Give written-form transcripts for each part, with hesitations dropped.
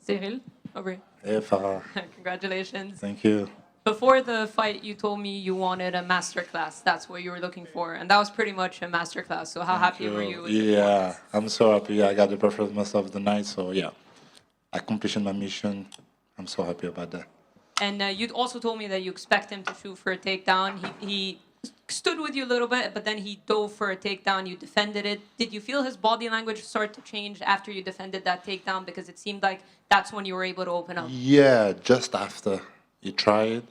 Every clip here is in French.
Cyril, over here. Hey, Farah. Congratulations. Thank you. Before the fight, you told me you wanted a master class. That's what you were looking for, and that was pretty much a master class. So how happy were you with the Yeah, performance? I'm so happy. I got the performance of the night. So yeah, accomplishing my mission. I'm so happy about that. And you also told me that you expect him to shoot for a takedown. He stood with you a little bit, but then he dove for a takedown. You defended it. Did you feel his body language start to change after you defended that takedown? Because it seemed like that's when you were able to open up. Yeah, just after he tried,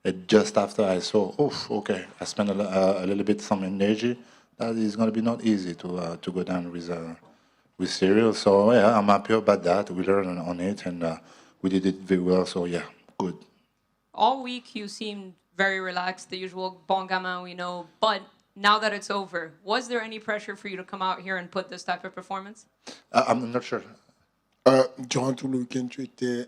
and just after I saw, okay, I spent a little bit some energy. That is going to be not easy to go down with Cyril. So yeah, I'm happy about that. We learned on it, and we did it very well. So yeah, good. All week you seemed very relaxed, the usual bon gamin we know. But now that it's over, was there any pressure for you to come out here and put this type of performance? I'm not sure. Durant tout le week-end, tu étais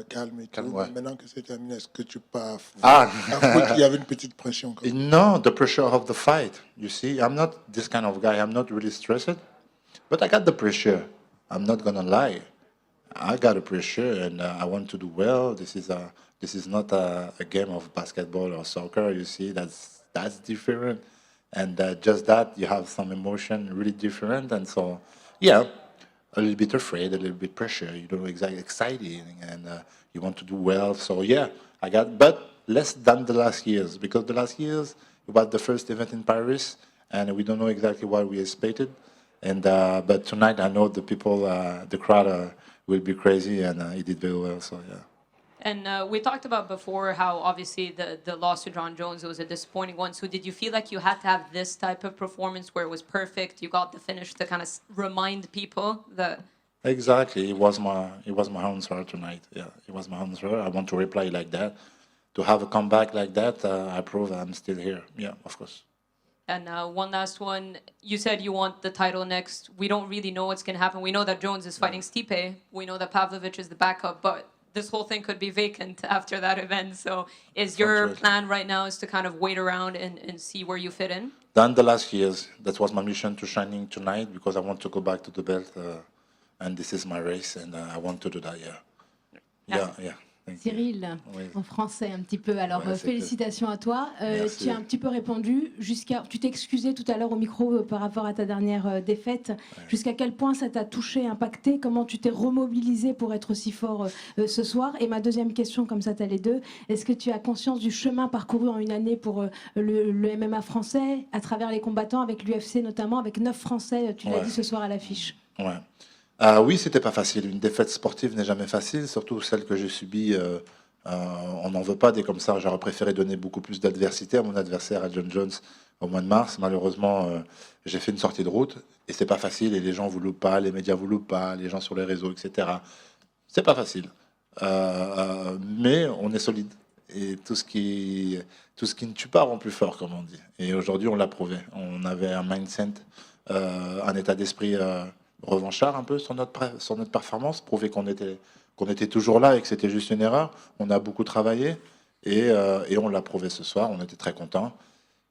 calme et tout. Calme, ouais. Maintenant que c'est terminé, est-ce que tu pars Ah. avouer qu'il y avait une petite pression quand même. No, the pressure of the fight. You see, I'm not this kind of guy. I'm not really stressed, but I got the pressure. I'm not gonna lie. I got a pressure, and I want to do well. This is not a game of basketball or soccer. You see, that's different, and just that you have some emotion really different, and so yeah, a little bit afraid, a little bit pressure. You don't know exactly exciting, and you want to do well. So yeah, I got, but less than the last years, because the last years it was the first event in Paris, and we don't know exactly what we expected. And but tonight I know the people, the crowd will be crazy, and he did very well. So yeah. And we talked about before how obviously the loss to John Jones was a disappointing one. So did you feel like you had to have this type of performance where it was perfect? You got the finish to kind of remind people that. Exactly, it was my answer tonight. Yeah, it was my answer. I want to reply like that, to have a comeback like that. I prove I'm still here. Yeah, of course. And one last one. You said you want the title next. We don't really know what's going to happen. We know that Jones is fighting Stipe. We know that Pavlovich is the backup, but this whole thing could be vacant after that event. So is your plan right now is to kind of wait around and see where you fit in? Done the last years. That was my mission to shining tonight, because I want to go back to the belt, and this is my race, and I want to do that. Yeah. Yeah, yeah. Cyril, Oui. en français un petit peu. Alors, Ouais, c'est félicitations à toi. Merci. Tu as un petit peu répondu. Tu t'es excusé tout à l'heure au micro par rapport à ta dernière défaite. Jusqu'à quel point ça t'a touché, impacté? Comment tu t'es remobilisé pour être aussi fort ce soir? Et ma deuxième question, comme ça tu as les deux, est-ce que tu as conscience du chemin parcouru en une année pour le MMA français, à travers les combattants, avec l'UFC notamment, avec 9 Français, tu l'as Ouais. dit ce soir à l'affiche? Ouais. Oui, c'était pas facile. Une défaite sportive n'est jamais facile, surtout celle que j'ai subie. On n'en veut pas des comme ça. J'aurais préféré donner beaucoup plus d'adversité à mon adversaire, à John Jones, au mois de mars. Malheureusement, j'ai fait une sortie de route et c'est pas facile. Et les gens voulaient pas, les médias voulaient pas, les gens sur les réseaux, etc. C'est pas facile. Mais on est solide. Et tout ce qui ne tue pas rend plus fort, comme on dit. Et aujourd'hui, on l'a prouvé. On avait un mindset, un état d'esprit revanchard un peu sur notre performance, prouver qu'on était toujours là et que c'était juste une erreur. On a beaucoup travaillé et on l'a prouvé ce soir. On était très contents.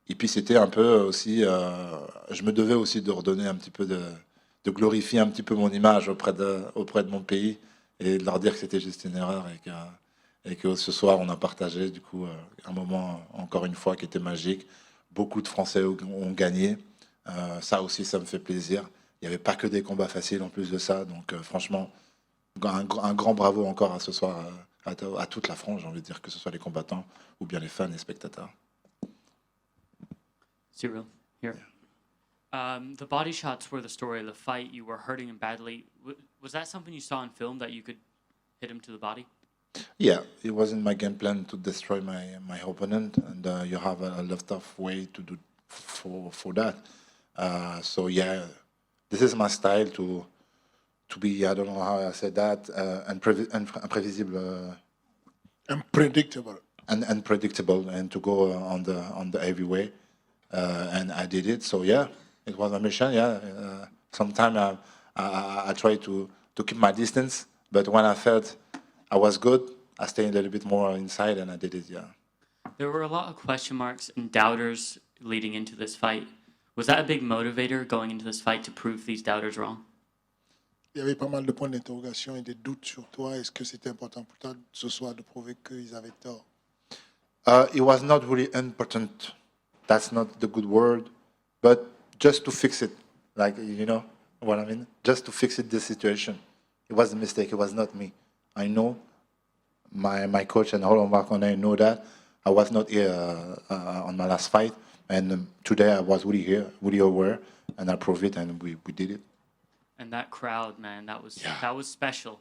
Et puis c'était un peu aussi, je me devais aussi de redonner un petit peu de glorifier un petit peu mon image auprès de mon pays et de leur dire que c'était juste une erreur et que ce soir on a partagé du coup un moment encore une fois qui était magique. Beaucoup de Français ont gagné. Ça aussi, ça me fait plaisir. Il n'y avait pas que des combats faciles en plus de ça. Donc franchement, un grand bravo encore à ce soir à toute la France, j'ai envie de dire, que ce soit les combattants ou bien les fans et spectateurs. Cyril, here. The body shots were the story of the fight. You were hurting him badly. Was that something you saw in film, that you could hit him to the body? Yeah, it was in my game plan to destroy my opponent, and you have a lot of way to do for that. So yeah, this is my style to be, I don't know how I said that, unprevisible. Unpredictable. And unpredictable, and to go on the heavy way, and I did it. So yeah, it was a mission. Yeah, sometimes I try to keep my distance, but when I felt I was good, I stayed a little bit more inside, and I did it. Yeah. There were a lot of question marks and doubters leading into this fight. Was that a big motivator going into this fight to prove these doubters wrong? Il y avait pas mal de points d'interrogation et des doutes sur toi. Est-ce que c'était important pour toi ce soir de prouver qu'ils avaient tort? It was not really important. That's not the good word, but just to fix it, like, you know what I mean? Just to fix it, the situation. It was a mistake. It was not me. I know my coach and Roland Marconnet know that. I was not here on my last fight, and today I was really here, really aware, and I proved it, and we did it. And that crowd, man, that was special.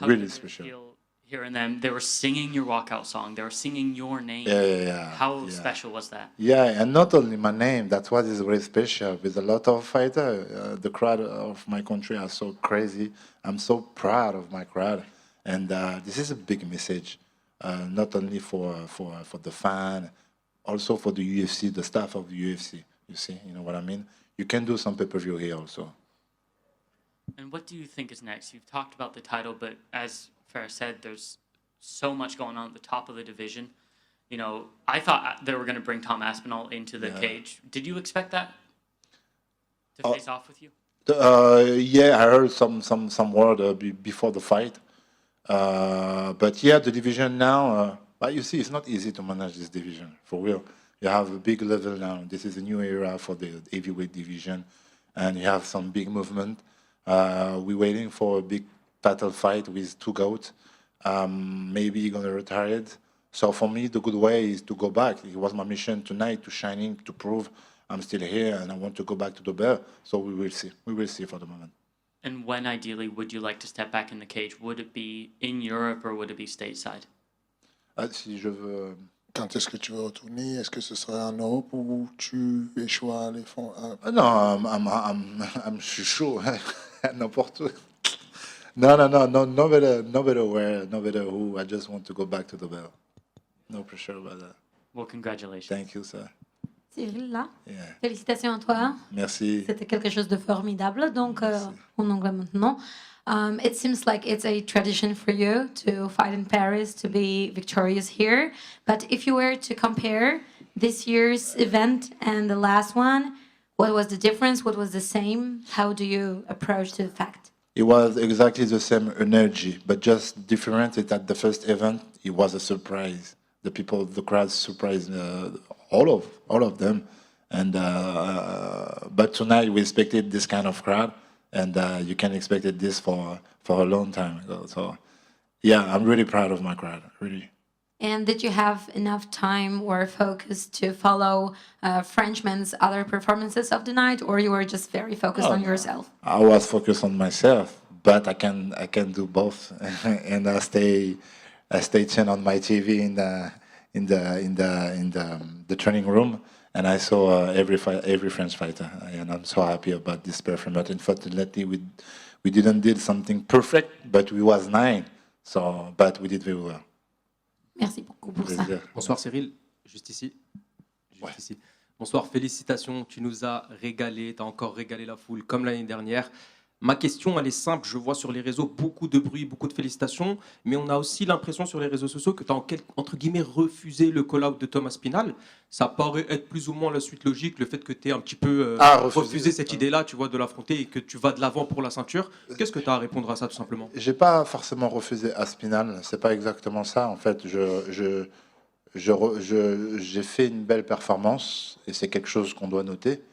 Really did it special. feel hearing them? They were singing your walkout song. They were singing your name. Yeah. How yeah. special was that? Yeah, and not only my name, that's what is very special. With a lot of fighters, the crowd of my country are so crazy. I'm so proud of my crowd. And this is a big message, not only for the fan, also for the UFC, the staff of the UFC. You see, you know what I mean? You can do some pay-per-view here also. And what do you think is next? You've talked about the title, but as Farah said, there's so much going on at the top of the division. You know, I thought they were going to bring Tom Aspinall into the cage. Did you expect that to face off with you? Yeah, I heard some word before the fight. But yeah, the division now, but you see, it's not easy to manage this division, for real. You have a big level now. This is a new era for the heavyweight division, and you have some big movement. We're waiting for a big title fight with two GOATs. Maybe he's going to retire it. So for me, the good way is to go back. It was my mission tonight to shining, to prove I'm still here, and I want to go back to the belt. So we will see. We will see for the moment. And when ideally would you like to step back in the cage? Would it be in Europe or would it be stateside? Si je veux... Quand est-ce que tu veux retourner? Est-ce que ce sera en Europe ou tu échoues à les fonds? No, I'm chaud. N'importe où. No, no better where, no better who. I just want to go back to the belt. No pressure about that. Well, congratulations. Thank you, sir. Cyril, là, Yeah. félicitations à toi. Merci. C'était quelque chose de formidable. Donc, en anglais maintenant. It seems like it's a tradition for you to fight in Paris, to be victorious here. But if you were to compare this year's event and the last one, what was the difference? What was the same? How do you approach the fact? It was exactly the same energy, but just different is that the first event, it was a surprise. The people, the crowd surprised all of them. And but tonight we expected this kind of crowd, and you can expect this for a long time ago. So yeah, I'm really proud of my crowd, really. And did you have enough time or focus to follow Frenchman's other performances of the night, or you were just very focused on yourself? I was focused on myself, but I can do both, and I stay tuned on my TV in the training room, and I saw every French fighter, and I'm so happy about this performance. Unfortunately, we didn't did something perfect, but we was 9, so but we did very well. Merci beaucoup pour ça. Bonsoir Cyril, juste ici. Ici. Bonsoir, félicitations, tu nous as régalé, tu as encore régalé la foule comme l'année dernière. Ma question, elle est simple, je vois sur les réseaux beaucoup de bruit, beaucoup de félicitations, mais on a aussi l'impression sur les réseaux sociaux que tu as entre guillemets refusé le call-out de Thomas Spinal. Ça paraît être plus ou moins la suite logique, le fait que tu aies un petit peu refusé cette idée-là, tu vois, de l'affronter et que tu vas de l'avant pour la ceinture. Qu'est-ce que tu as à répondre à ça tout simplement? J'ai pas forcément refusé Aspinal, c'est pas exactement ça. En fait, j'ai fait une belle performance et c'est quelque chose qu'on doit noter.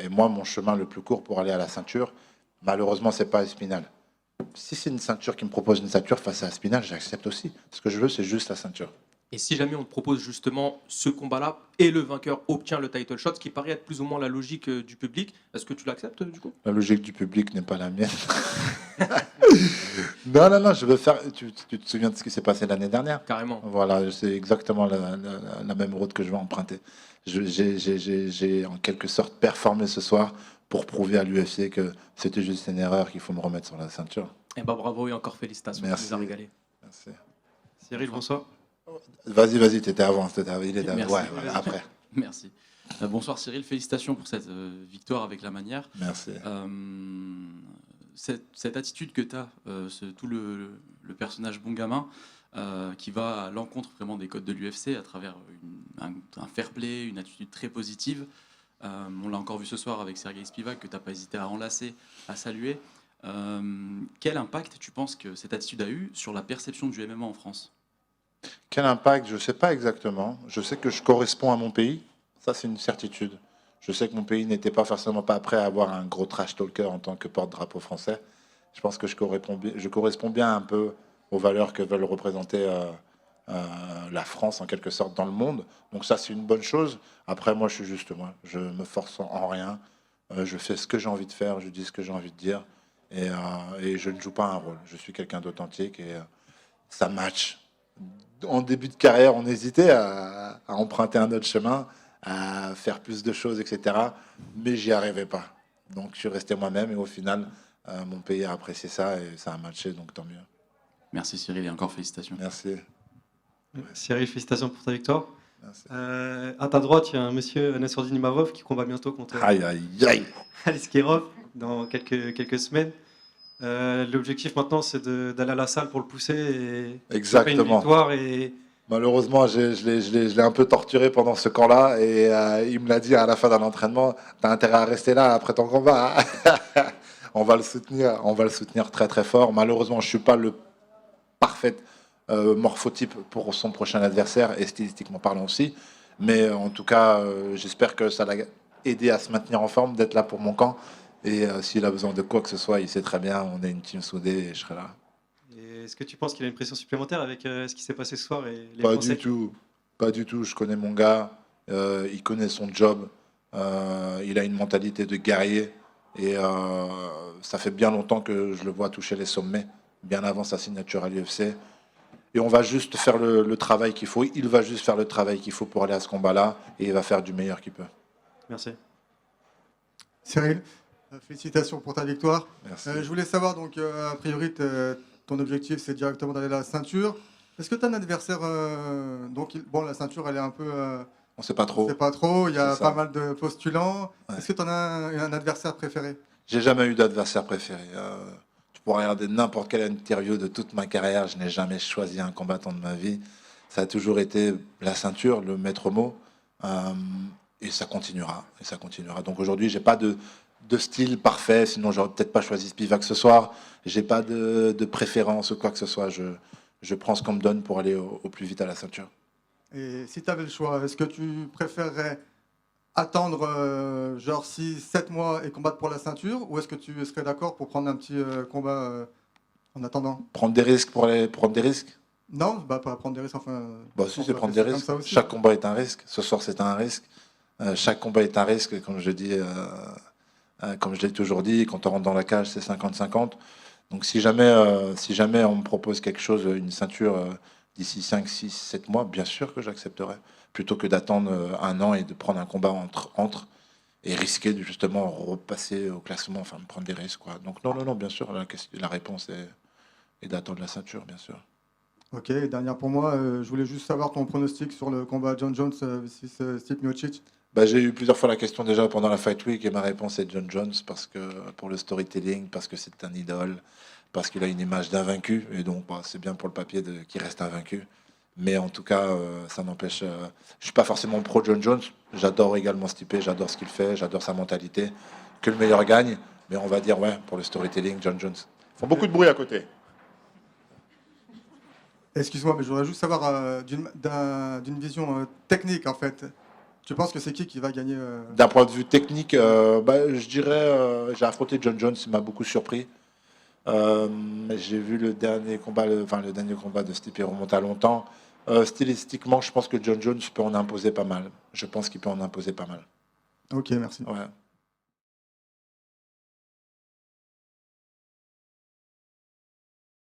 Et moi, mon chemin le plus court pour aller à la ceinture, malheureusement, c'est pas Aspinal. Si c'est une ceinture qui me propose une ceinture face à Aspinal, j'accepte aussi. Ce que je veux, c'est juste la ceinture. Et si jamais on te propose justement ce combat-là et le vainqueur obtient le title shot, ce qui paraît être plus ou moins la logique du public, est-ce que tu l'acceptes du coup? La logique du public n'est pas la mienne. Non, je veux faire... Tu te souviens de ce qui s'est passé l'année dernière? Carrément. Voilà, c'est exactement la même route que je vais emprunter. J'ai en quelque sorte performé ce soir pour prouver à l'UFC que c'était juste une erreur, qu'il faut me remettre sur la ceinture. Et bah bravo et encore félicitations. Merci. Tu nous as régalé. Merci. Cyril, bonsoir. Vas-y, t'étais avant. Il était Merci. ouais, après. Merci. Bonsoir Cyril, félicitations pour cette victoire avec la manière. Merci. Cette attitude que tu as, tout le personnage bon gamin, qui va à l'encontre vraiment des codes de l'UFC à travers un fair play, une attitude très positive. On l'a encore vu ce soir avec Sergei Spivak, que tu n'as pas hésité à enlacer, à saluer. Quel impact tu penses que cette attitude a eu sur la perception du MMA en France? Quel impact? Je ne sais pas exactement. Je sais que je corresponds à mon pays. Ça, c'est une certitude. Je sais que mon pays n'était pas forcément pas prêt à avoir un gros trash talker en tant que porte-drapeau français. Je pense que je corresponds bien un peu aux valeurs que veulent représenter la France, en quelque sorte, dans le monde. Donc ça, c'est une bonne chose. Après, moi, je suis juste moi. Je me force en rien. Je fais ce que j'ai envie de faire. Je dis ce que j'ai envie de dire. Et je ne joue pas un rôle. Je suis quelqu'un d'authentique et ça match. En début de carrière, on hésitait à emprunter un autre chemin, à faire plus de choses, etc. Mais j'y arrivais pas. Donc je suis resté moi-même et au final, mon pays a apprécié ça et ça a matché, donc tant mieux. Merci Cyril et encore félicitations. Merci. Cyril, félicitations pour ta victoire. Merci. À ta droite, il y a un monsieur Nassourdine Imavov qui combat bientôt contre Aïe, aïe, aïe. Alice Kirov dans quelques semaines. L'objectif maintenant, c'est d'aller à la salle pour le pousser et choper une Exactement. victoire. Et Malheureusement, je l'ai un peu torturé pendant ce camp-là et il me l'a dit à la fin d'un entraînement, t'as intérêt à rester là après ton combat. Hein. On va le soutenir très très fort. Malheureusement, je suis pas le parfait morphotype pour son prochain adversaire et stylistiquement parlant aussi. Mais en tout cas, j'espère que ça l'a aidé à se maintenir en forme, d'être là pour mon camp. Et s'il a besoin de quoi que ce soit, il sait très bien, on est une team soudée et je serai là. et est-ce que tu penses qu'il a une pression supplémentaire avec ce qui s'est passé ce soir et les Pas Français du tout, pas du tout. Je connais mon gars, il connaît son job, il a une mentalité de guerrier et ça fait bien longtemps que je le vois toucher les sommets, bien avant sa signature à l'UFC. Et on va juste faire le travail qu'il faut. Il va juste faire le travail qu'il faut pour aller à ce combat-là et il va faire du meilleur qu'il peut. Merci. Cyril, félicitations pour ta victoire. Merci. Je voulais savoir, donc, a priori, ton objectif, c'est directement d'aller à la ceinture. Est-ce que tu as un adversaire bon, la ceinture, elle est un peu... On sait pas trop. on sait pas trop, il y a C'est ça. pas mal de postulants. Ouais. Est-ce que tu en as un adversaire préféré? J'ai jamais eu d'adversaire préféré. Tu pourras regarder n'importe quelle interview de toute ma carrière. Je n'ai jamais choisi un combattant de ma vie. Ça a toujours été la ceinture, le maître mot. Et ça continuera. Et ça continuera. Donc aujourd'hui, j'ai pas de style parfait. Sinon, j'aurais peut-être pas choisi Spivak ce soir. J'ai pas de préférence ou quoi que ce soit. Je prends ce qu'on me donne pour aller au plus vite à la ceinture. Et si tu avais le choix, est-ce que tu préférerais attendre genre 6-7 mois et combattre pour la ceinture, ou est-ce que tu serais d'accord pour prendre un petit combat en attendant? Prendre des risques pour prendre des risques. Non, bah, pas prendre des risques, enfin... Bah, on si, c'est peut prendre appeler des ça risques. comme ça aussi. Chaque combat est un risque. Ce soir, c'est un risque. Chaque combat est un risque, comme je dis, comme je l'ai toujours dit, quand on rentre dans la cage, c'est 50-50. Donc si jamais on me propose quelque chose, une ceinture d'ici 5, 6, 7 mois, bien sûr que j'accepterai. Plutôt que d'attendre un an et de prendre un combat entre et risquer de justement repasser au classement, enfin prendre des risques, quoi. Donc non, bien sûr, la réponse est d'attendre la ceinture, bien sûr. Ok, et dernière pour moi, je voulais juste savoir ton pronostic sur le combat John Jones versus Stipe Miocic. Bah, j'ai eu plusieurs fois la question déjà pendant la Fight Week et ma réponse est John Jones parce que pour le storytelling, parce que c'est un idole, parce qu'il a une image d'invaincu et donc bah, c'est bien pour le papier qu'il reste invaincu. Mais en tout cas, ça n'empêche. Je suis pas forcément pro John Jones. J'adore également Stipe, j'adore ce qu'il fait, j'adore sa mentalité. Que le meilleur gagne, mais on va dire ouais pour le storytelling, John Jones. Ils font beaucoup de bruit à côté. Excuse-moi, mais je voudrais juste savoir d'une vision technique, en fait. Tu penses que c'est qui va gagner D'un point de vue technique, je dirais, j'ai affronté John Jones, il m'a beaucoup surpris. J'ai vu le dernier combat de Stipe remonte à longtemps. Stylistiquement, je pense que John Jones peut en imposer pas mal. Je pense qu'il peut en imposer pas mal. Ok, merci. Ouais.